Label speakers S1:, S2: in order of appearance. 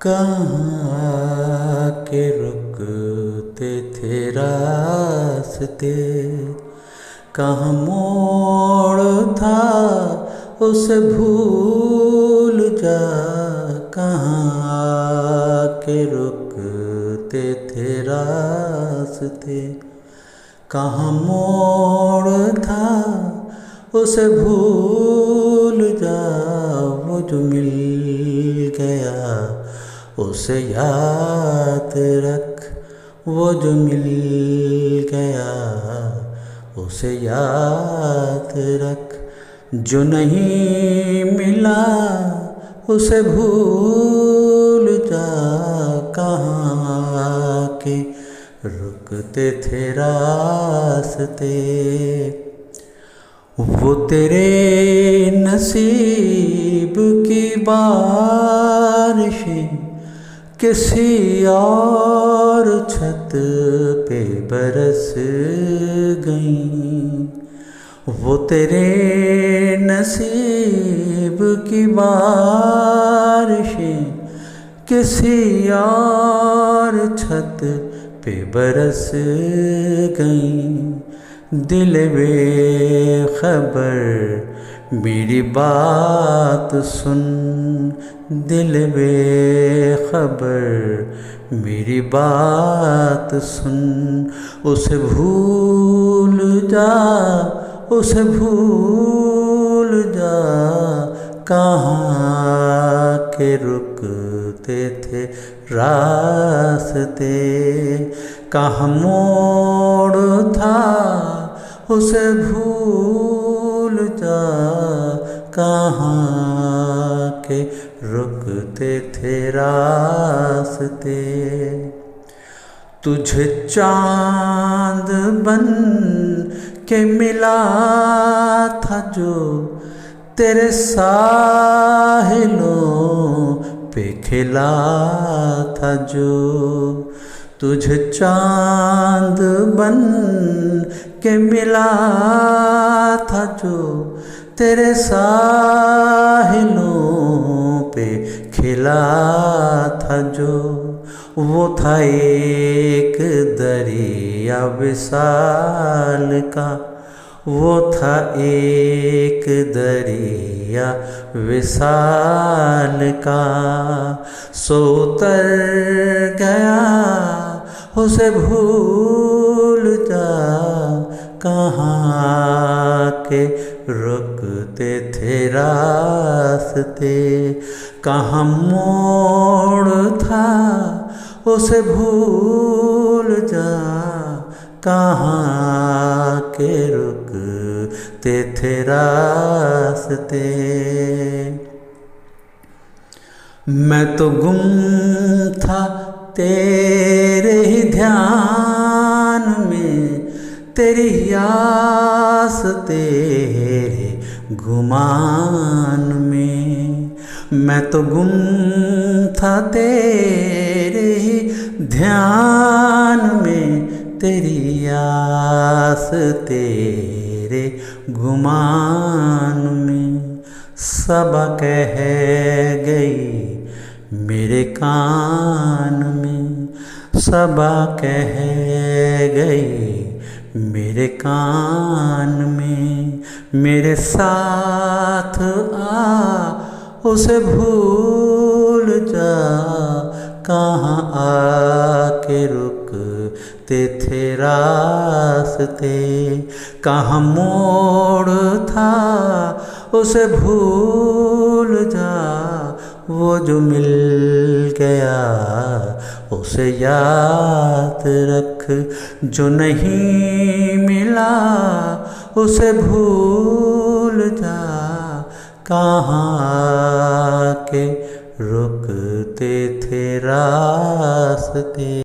S1: कहाँ के रुकते थे रास्ते, कहाँ मोड़ था उसे भूल जा। कहाँ के रुकते थे रास्ते, कहाँ मोड़ था उसे भूल जा। वो जो मिल गया उसे याद रख, वो जो मिल गया उसे याद रख। जो नहीं मिला उसे भूल जा। कहाँ के रुकते थे रास्ते, वो तेरे नसीब की बारिशें किसी और छत पे बरस गईं। वो तेरे नसीब की बारिशें किसी और छत पे बरस गईं। दिल बेखबर मेरी बात सुन, दिल बेखबर मेरी बात सुन। उसे भूल जा, उसे भूल जा। कहाँ के रुकते थे रास्ते, कहाँ मोड़ था उसे भूल जा। कहाँ के रुकते थे रास्ते। तुझे चाँद बन के मिला था जो तेरे साहिलों पे खिला था जो। तुझे चाँद बन के मिला था जो तेरे साहिलों पे खिला था जो। वो था एक दरिया विशाल का, वो था एक दरिया विशाल का। सो उतर गया उसे भूल जा। कहाँ के रुकते थे रास्ते, कहाँ मोड़ था उसे भूल जा। कहाँ के रुकते थे रास्ते। मैं तो गुम था तेरे ही ध्यान में, तेरी यास तेरे गुमान में। मैं तो गुम था तेरे ही ध्यान में, तेरी यास तेरे गुमान में। सबा कह गई मेरे कान में, सबा कह गई मेरे कान में। मेरे साथ आ उसे भूल जा। कहाँ आके रुकते थे रास्ते, कहाँ मोड़ था उसे भूल जा। वो जो मिल गया उसे याद रख, जो नहीं मिला उसे भूल जा। कहाँ के रुकते थे रास्ते।